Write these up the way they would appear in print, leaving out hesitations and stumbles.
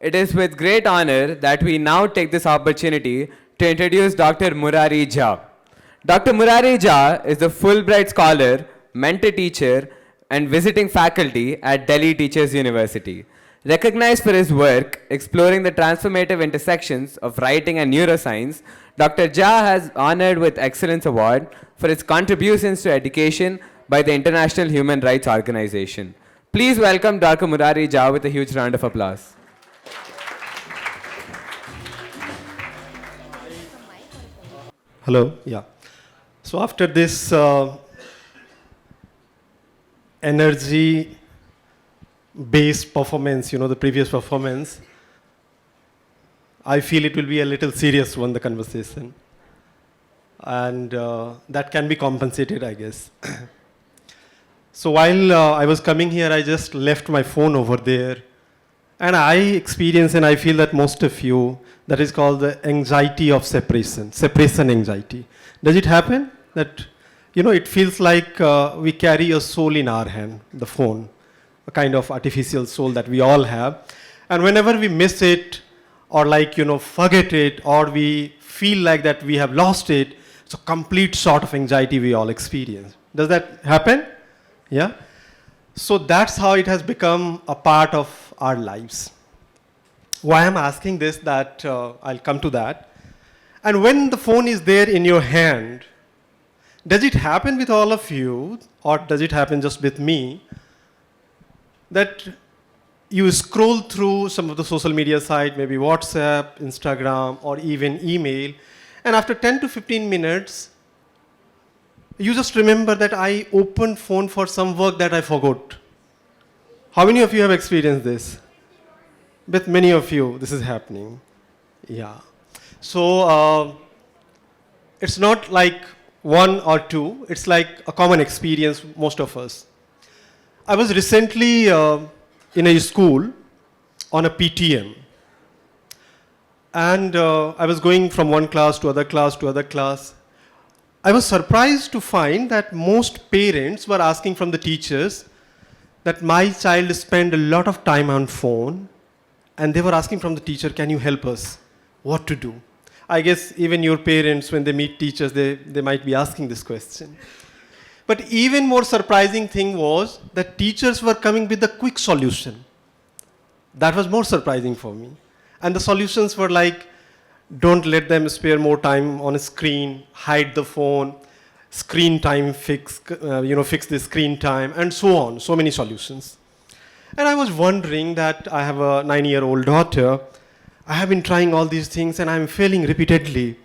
It is with great honor that we now take this opportunity to introduce Dr. Murari Jha. Dr. Murari Jha is a Fulbright scholar, mentor teacher, and visiting faculty at Delhi Teachers University. Recognized for his work exploring the transformative intersections of writing and neuroscience, Dr. Jha has honored with Excellence Award for his contributions to education by the International Human Rights Organization. Please welcome Dr. Murari Jha with a huge round of applause. Hello, yeah. So after this energy-based performance, the previous performance, I feel it will be a little serious one, the conversation. And that can be compensated, I guess. So while I was coming here, I just left my phone over there. And I experience, and I feel that most of you, that is called the anxiety of separation anxiety. Does it happen? That, it feels like we carry a soul in our hand, the phone, a kind of artificial soul that we all have. And whenever we miss it, or forget it, or we feel like that we have lost it, it's a complete sort of anxiety we all experience. Does that happen? Yeah? So that's how it has become a part of our lives. Why I'm asking this, that I'll come to that. And when the phone is there in your hand, does it happen with all of you, or does it happen just with me, that you scroll through some of the social media site, maybe WhatsApp, Instagram, or even email, and after 10 to 15 minutes, you just remember that I opened phone for some work that I forgot. How many of you have experienced this? With many of you, this is happening. Yeah. So it's not like one or two, it's like a common experience, most of us. I was recently in a school on a PTM. And I was going from one class to other class to other class. I was surprised to find that most parents were asking from the teachers that my child spend a lot of time on phone, and they were asking from the teacher, can you help us? What to do? I guess even your parents, when they meet teachers, they might be asking this question. But even more surprising thing was that teachers were coming with a quick solution. That was more surprising for me. And the solutions were like, don't let them spare more time on a screen, hide the phone, screen time fix the screen time, and so on, so many solutions. And I was wondering that I have a 9-year-old daughter. I have been trying all these things and I'm failing repeatedly.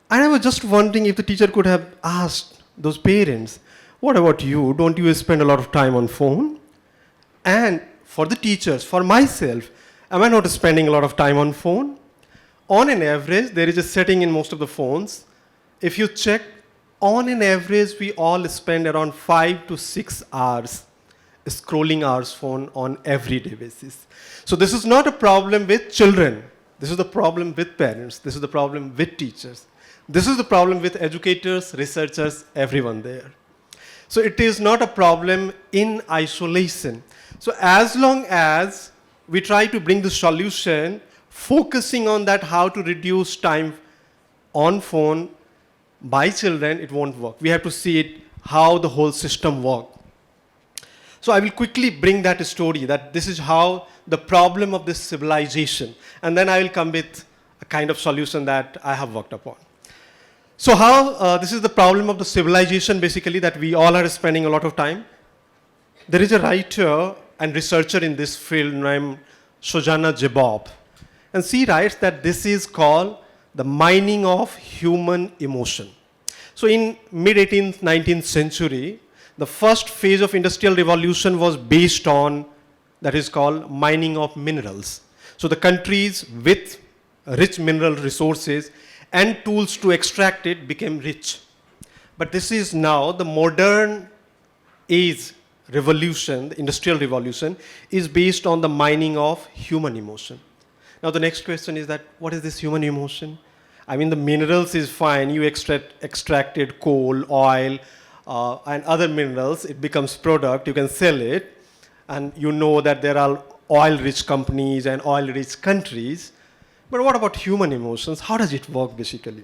And I was just wondering if the teacher could have asked those parents, what about you? Don't you spend a lot of time on phone? And for the teachers, for myself, am I not spending a lot of time on phone? On an average, there is a setting in most of the phones. If you check, on an average, we all spend around 5 to 6 hours scrolling our phone on everyday basis. So this is not a problem with children. This is the problem with parents. This is the problem with teachers. This is the problem with educators, researchers, everyone there. So it is not a problem in isolation. So as long as we try to bring the solution, focusing on that, how to reduce time on phone by children, it won't work. We have to see it, how the whole system works. So I will quickly bring that story, that this is how the problem of this civilization, and then I will come with a kind of solution that I have worked upon. So how, this is the problem of the civilization, basically, that we all are spending a lot of time. There is a writer and researcher in this field named Shoshana Zuboff. And she writes that this is called the mining of human emotion. So in mid-18th, 19th century, the first phase of industrial revolution was based on, that is called mining of minerals. So the countries with rich mineral resources and tools to extract it became rich. But this is now the modern age revolution, the industrial revolution, is based on the mining of human emotion. Now the next question is that, what is this human emotion? I mean, the minerals is fine. You extracted coal, oil, and other minerals. It becomes product. You can sell it. And you know that there are oil-rich companies and oil-rich countries. But what about human emotions? How does it work basically?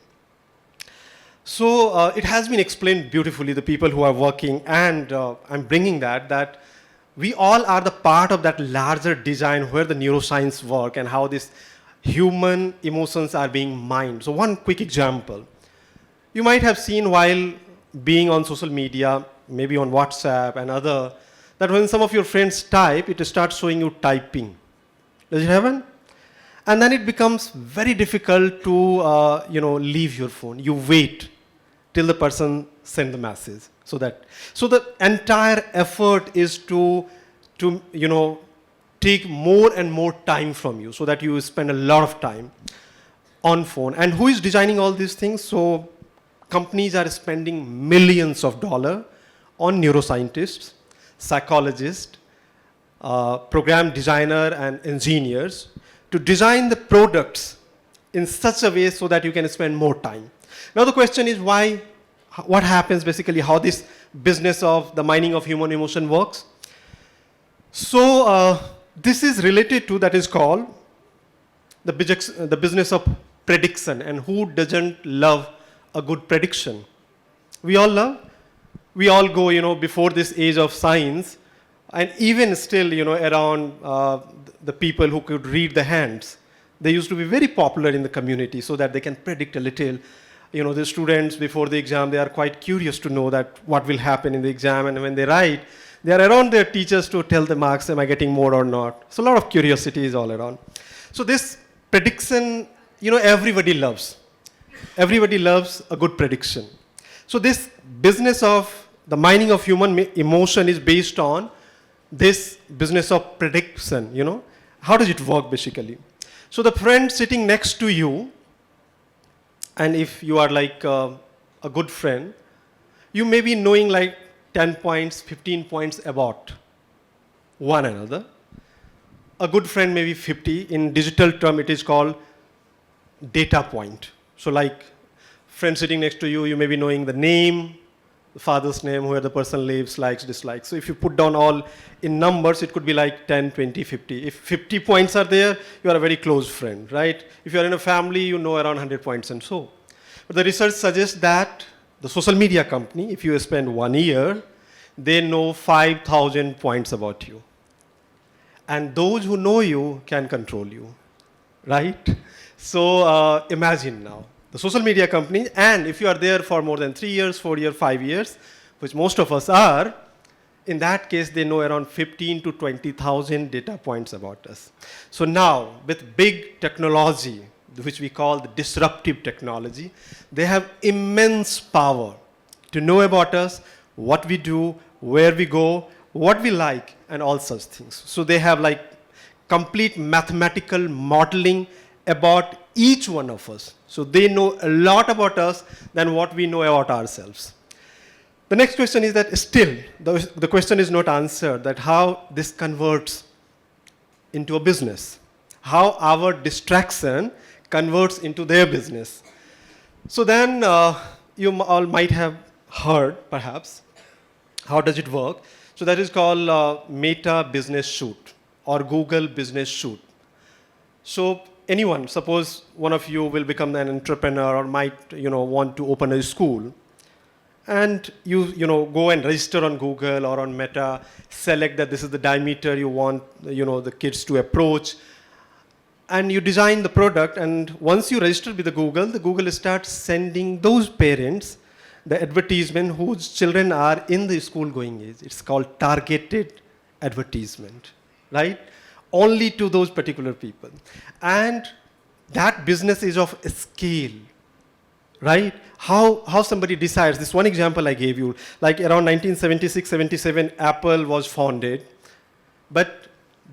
So it has been explained beautifully, the people who are working, and I'm bringing that we all are the part of that larger design where the neuroscience work and how these human emotions are being mined. So one quick example. You might have seen while being on social media, maybe on WhatsApp and other, that when some of your friends type, it starts showing you typing. Does it happen? And then it becomes very difficult to leave your phone. You wait till the person send the message. So the entire effort is to take more and more time from you, so that you spend a lot of time on phone. And who is designing all these things? So companies are spending millions of dollars on neuroscientists, psychologists, program designer and engineers to design the products in such a way so that you can spend more time. Now the question is why, what happens basically, how this business of the mining of human emotion works. So this is related to, that is called the business of prediction. And who doesn't love a good prediction? We all love. We all go, before this age of science, and even still, around the people who could read the hands. They used to be very popular in the community so that they can predict a little. The students before the exam, they are quite curious to know that what will happen in the exam, and when they write, they are around their teachers to tell the marks, am I getting more or not? So a lot of curiosity is all around. So this prediction, everybody loves. Everybody loves a good prediction. So this business of the mining of human emotion is based on this business of prediction, How does it work basically? So the friend sitting next to you, and if you are like a good friend, you may be knowing like 10 points, 15 points about one another. A good friend may be 50. In digital term, it is called data point. So like friend sitting next to you, you may be knowing the name, the father's name, where the person lives, likes, dislikes. So if you put down all in numbers, it could be like 10, 20, 50. If 50 points are there, you are a very close friend, right? If you are in a family, you know around 100 points and so. But the research suggests that the social media company, if you spend 1 year, they know 5,000 points about you. And those who know you can control you, right? So imagine now. The social media company, and if you are there for more than 3 years, 4 years, 5 years, which most of us are, in that case, they know around 15 to 20,000 data points about us. So now, with big technology, which we call the disruptive technology, they have immense power to know about us, what we do, where we go, what we like, and all such things. So they have like complete mathematical modeling about each one of us. So they know a lot about us than what we know about ourselves. The next question is that still, the question is not answered, that how this converts into a business. How our distraction converts into their business. So then you all might have heard, perhaps, how does it work? So that is called Meta Business Shoot or Google Business Shoot. So anyone, suppose one of you will become an entrepreneur or might want to open a school, and you go and register on Google or on Meta, select that this is the diameter you want the kids to approach, and you design the product. And once you register with the Google starts sending those parents the advertisement whose children are in the school going age. It's called targeted advertisement, right? Only to those particular people. And that business is of scale, right? How somebody decides, this one example I gave you, like around 1976, 77, Apple was founded, but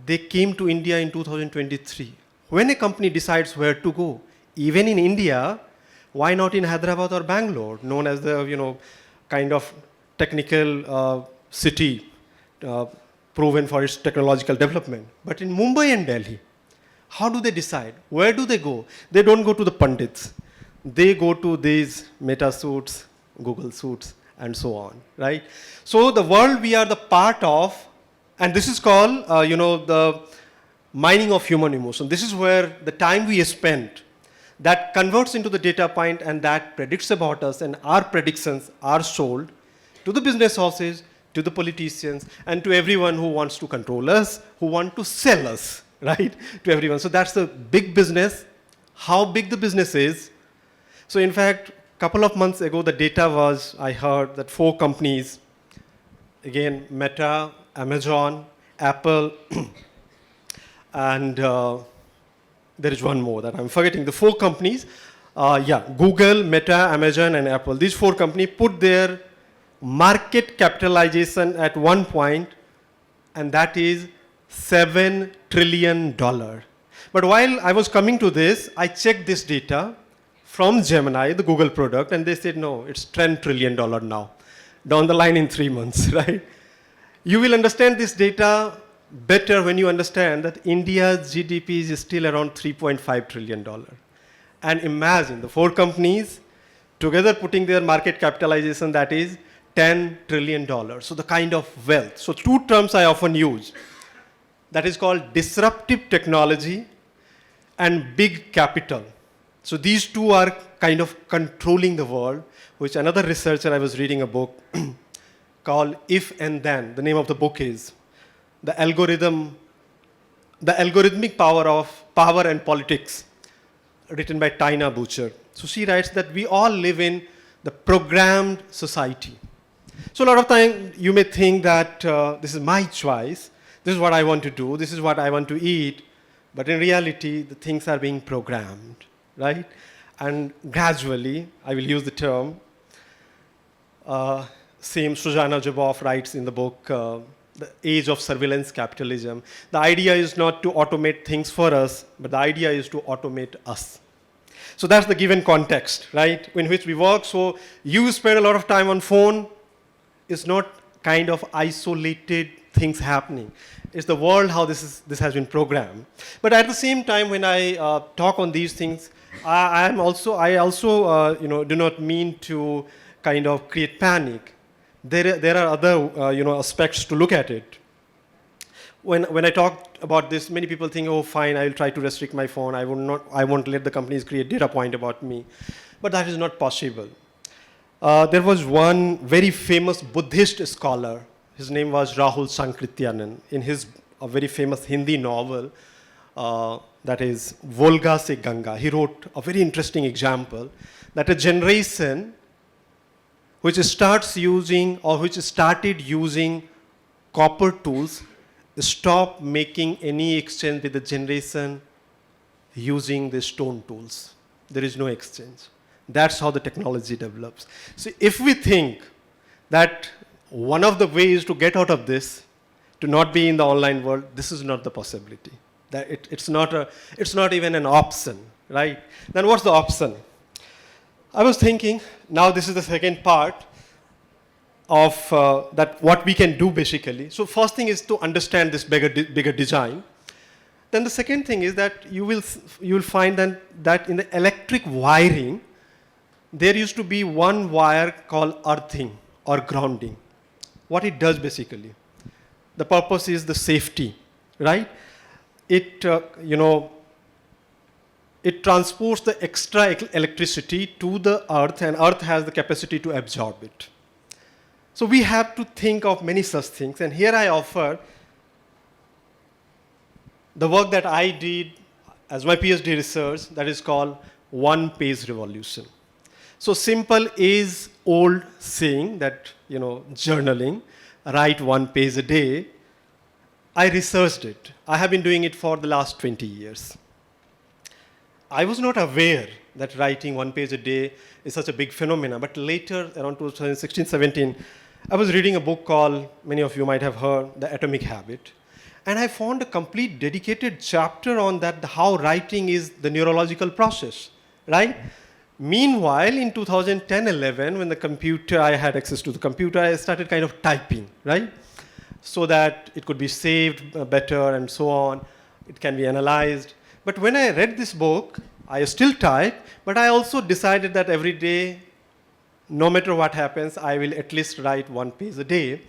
they came to India in 2023. When a company decides where to go, even in India, why not in Hyderabad or Bangalore, known as the kind of technical city, proven for its technological development. But in Mumbai and Delhi, how do they decide? Where do they go? They don't go to the pundits. They go to these Meta suits, Google suits, and so on, right? So the world we are the part of, and this is called, mining of human emotion. This is where the time we spend that converts into the data point and that predicts about us, and our predictions are sold to the business houses, to the politicians, and to everyone who wants to control us, who want to sell us, right? To everyone. So that's the big business. How big the business is. So in fact, a couple of months ago, the data was, I heard that 4 companies, again, Meta, Amazon, Apple, and there is one more that I'm forgetting. The 4 companies, Google, Meta, Amazon, and Apple. These 4 companies put their market capitalization at one point, and that is $7 trillion. But while I was coming to this, I checked this data from Gemini, the Google product, and they said, no, it's $10 trillion now, down the line in 3 months, right? You will understand this data better when you understand that India's GDP is still around $3.5 trillion. And imagine the 4 companies together putting their market capitalization, that is $10 trillion. So the kind of wealth. So 2 terms I often use. That is called disruptive technology and big capital. So these 2 are kind of controlling the world, which another researcher, I was reading a book called If and Then. The name of the book is the algorithmic power and politics, written by Tina Butcher. So she writes that we all live in the programmed society. So a lot of time you may think that this is my choice, this is what I want to do, this is what I want to eat, but in reality, the things are being programmed, right? And gradually, I will use the term, same Susanna Zuboff writes in the book, The Age of Surveillance Capitalism. The idea is not to automate things for us, but the idea is to automate us. So that's the given context, right, in which we work. So you spend a lot of time on phone. It's not kind of isolated things happening. It's the world how this has been programmed. But at the same time, when I talk on these things, I also do not mean to kind of create panic. There are other aspects to look at it. When I talk about this, many people think, oh, fine, I will try to restrict my phone. I won't let the companies create data point about me. But that is not possible. There was one very famous Buddhist scholar. His name was Rahul Sankrityanan. In his very famous Hindi novel, that is Volga Se Ganga, he wrote a very interesting example that a generation which started using copper tools stop making any exchange with the generation using the stone tools. There is no exchange. That's how the technology develops. So if we think that one of the ways to get out of this, to not be in the online world, this is not the possibility. That it's not even an option, right? Then what's the option? I was thinking, now this is the second part of that what we can do basically. So first thing is to understand this bigger design. Then the second thing is that you will find that in the electric wiring, there used to be one wire called earthing or grounding. What it does basically, the purpose is the safety, right? It transports the extra electricity to the earth, and earth has the capacity to absorb it. So we have to think of many such things, and here I offer the work that I did as my PhD research, that is called one-page revolution. So simple is old saying that, journaling, write 1 page a day. I researched it. I have been doing it for the last 20 years. I was not aware that writing 1 page a day is such a big phenomenon, but later, around 2016-17, I was reading a book called, many of you might have heard, The Atomic Habit. And I found a complete dedicated chapter on that, how writing is the neurological process, right? Meanwhile, in 2010-11, when I had access to the computer, I started kind of typing, right? So that it could be saved better and so on. It can be analyzed. But when I read this book, I still type, but I also decided that every day, no matter what happens, I will at least write 1 page a day.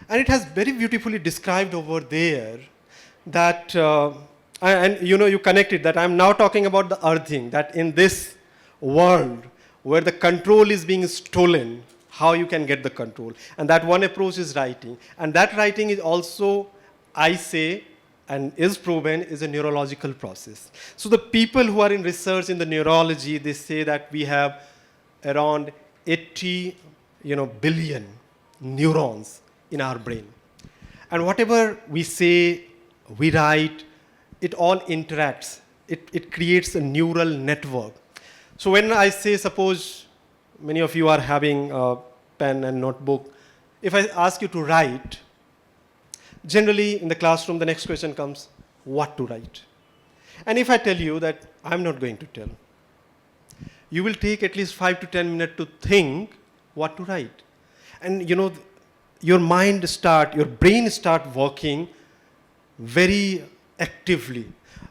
And it has very beautifully described over there that And you connected that I'm now talking about the earthing, that in this world where the control is being stolen, how you can get the control. And that one approach is writing. And that writing is also, I say, and is proven, is a neurological process. So the people who are in research in the neurology, they say that we have around 80 billion neurons in our brain. And whatever we say, we write, it all interacts. It creates a neural network. So when I say, suppose many of you are having a pen and notebook, if I ask you to write, generally in the classroom the next question comes, what to write? And if I tell you that I'm not going to tell, you will take at least 5 to 10 minutes to think what to write. And your brain start working very actively.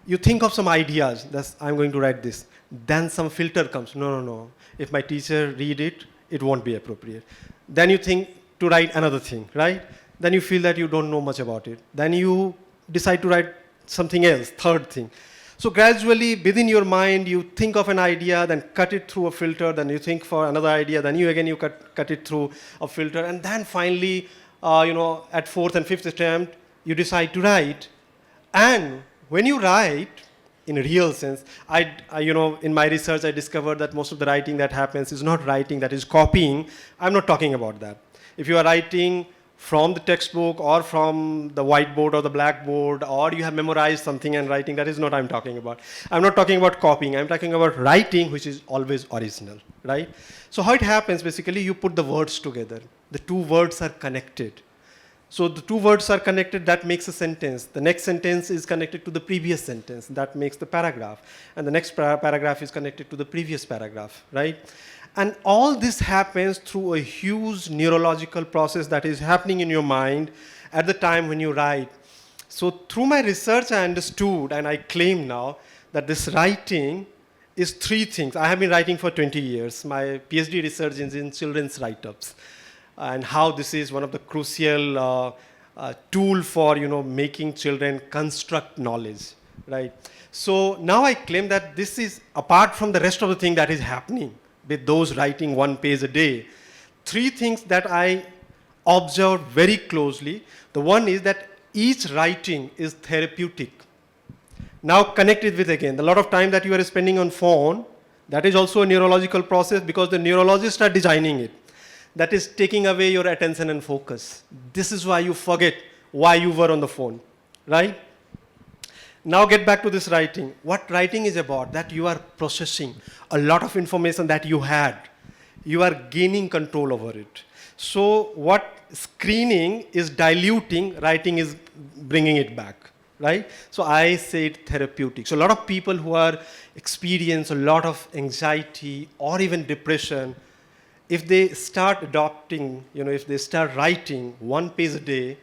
You think of some ideas, that's I'm going to write this. Then some filter comes, no. If my teacher read it, it won't be appropriate. Then you think to write another thing, right? Then you feel that you don't know much about it. Then you decide to write something else, third thing. So gradually, within your mind, you think of an idea, then cut it through a filter, then you think for another idea, then you cut it through a filter, and then finally, at fourth and fifth attempt, you decide to write. And when you write, in a real sense, in my research, I discovered that most of the writing that happens is not writing, that is copying. I'm not talking about that. If you are writing from the textbook or from the whiteboard or the blackboard, or you have memorized something and writing, that is not what I'm talking about. I'm not talking about copying. I'm talking about writing, which is always original, right? So how it happens, basically, you put the words together. The two words are connected. So the two words are connected, that makes a sentence. The next sentence is connected to the previous sentence. That makes the paragraph. And the next paragraph is connected to the previous paragraph, right? And all this happens through a huge neurological process that is happening in your mind at the time when you write. So through my research, I understood, and I claim now, that this writing is three things. I have been writing for 20 years. My PhD research is in children's write-ups, and how this is one of the crucial tool for making children construct knowledge, right? So now I claim that this is, apart from the rest of the thing that is happening with those writing 1 page a day, three things that I observed very closely. The one is that each writing is therapeutic. Now connected with, again, a lot of time that you are spending on phone, that is also a neurological process, because the neurologists are designing it. That is taking away your attention and focus. This is why you forget why you were on the phone, right? Now get back to this writing. What writing is about, that you are processing a lot of information that you had. You are gaining control over it. So what screening is diluting, writing is bringing it back, right? So I say it therapeutic. So a lot of people who are experience a lot of anxiety or even depression, if they start adopting, if they start writing 1 page a day,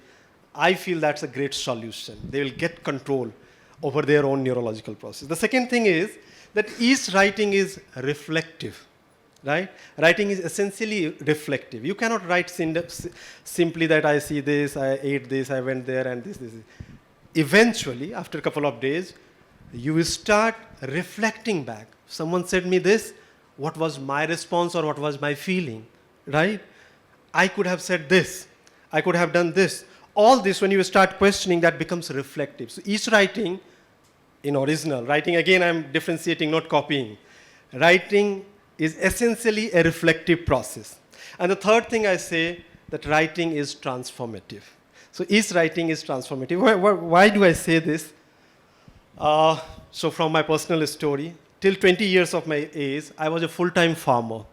I feel that's a great solution. They will get control over their own neurological process. The second thing is that each writing is reflective, right? Writing is essentially reflective. You cannot write simply that I see this, I ate this, I went there, and this. Eventually, after a couple of days, you will start reflecting back. Someone said me this, what was my response or what was my feeling, right? I could have said this, I could have done this. All this, when you start questioning, that becomes reflective. So each writing, in original, writing, again, I'm differentiating, not copying. Writing is essentially a reflective process. And the third thing I say, that writing is transformative. So each writing is transformative. Why do I say this? So from my personal story, till 20 years of my age, I was a full-time farmer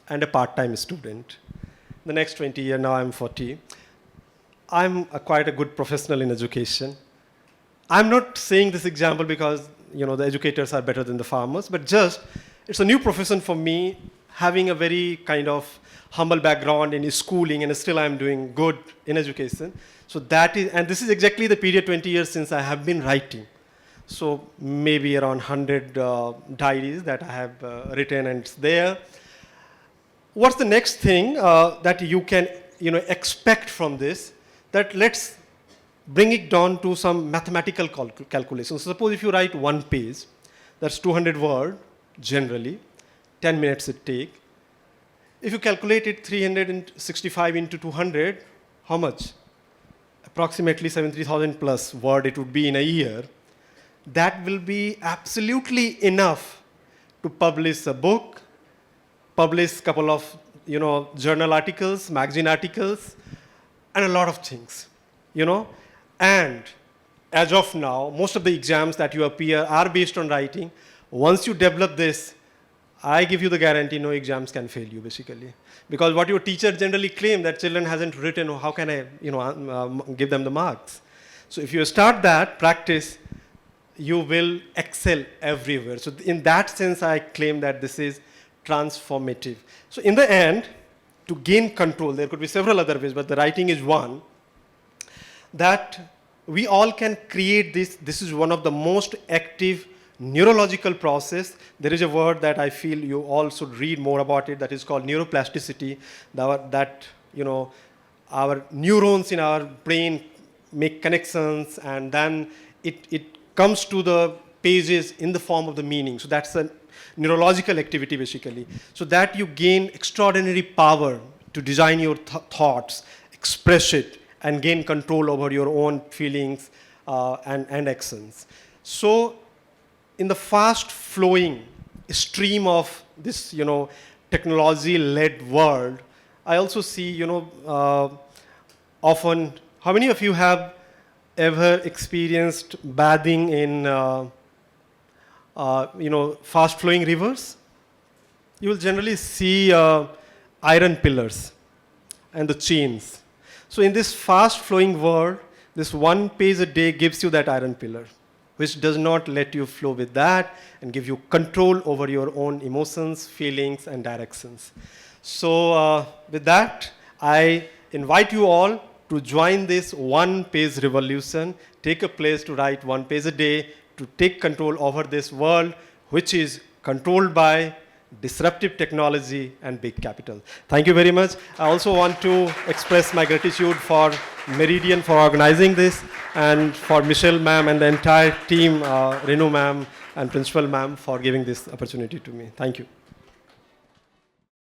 and a part-time student. The next 20 years, now I'm 40. I'm quite a good professional in education. I'm not saying this example because the educators are better than the farmers, but just it's a new profession for me, having a very kind of humble background in schooling, and still I'm doing good in education. So that is, and this is exactly the period 20 years since I have been writing. So maybe around 100 diaries that I have written, and it's there. What's the next thing that you can expect from this? That let's bring it down to some mathematical calculations. So suppose if you write one page, that's 200 words generally, 10 minutes it take. If you calculate it 365 into 200, how much? Approximately 70,000 plus word it would be in a year. That will be absolutely enough to publish a book, publish a couple of journal articles, magazine articles, and a lot of things. And as of now, most of the exams that you appear are based on writing. Once you develop this, I give you the guarantee no exams can fail you, basically. Because what your teacher generally claim that children hasn't written, how can I give them the marks? So if you start that practice, you will excel everywhere. So in that sense, I claim that this is transformative. So in the end, to gain control, there could be several other ways, but the writing is one, that we all can create this. This is one of the most active neurological process. There is a word that I feel you all should read more about it, that is called neuroplasticity, that our neurons in our brain make connections, and then it comes to the pages in the form of the meaning. So that's a neurological activity, basically. So that you gain extraordinary power to design your thoughts, express it, and gain control over your own feelings and actions. So in the fast-flowing stream of this, technology-led world, I also see, often, how many of you have ever experienced bathing in, fast-flowing rivers? You will generally see iron pillars and the chains. So in this fast-flowing world, this one page a day gives you that iron pillar, which does not let you flow with that and give you control over your own emotions, feelings, and directions. So with that, I invite you all to join this one-page revolution, take a place to write one page a day, to take control over this world, which is controlled by disruptive technology and big capital. Thank you very much. I also want to express my gratitude for Meridian for organizing this, and for Michelle ma'am and the entire team, Renu ma'am and principal ma'am, for giving this opportunity to me. Thank you.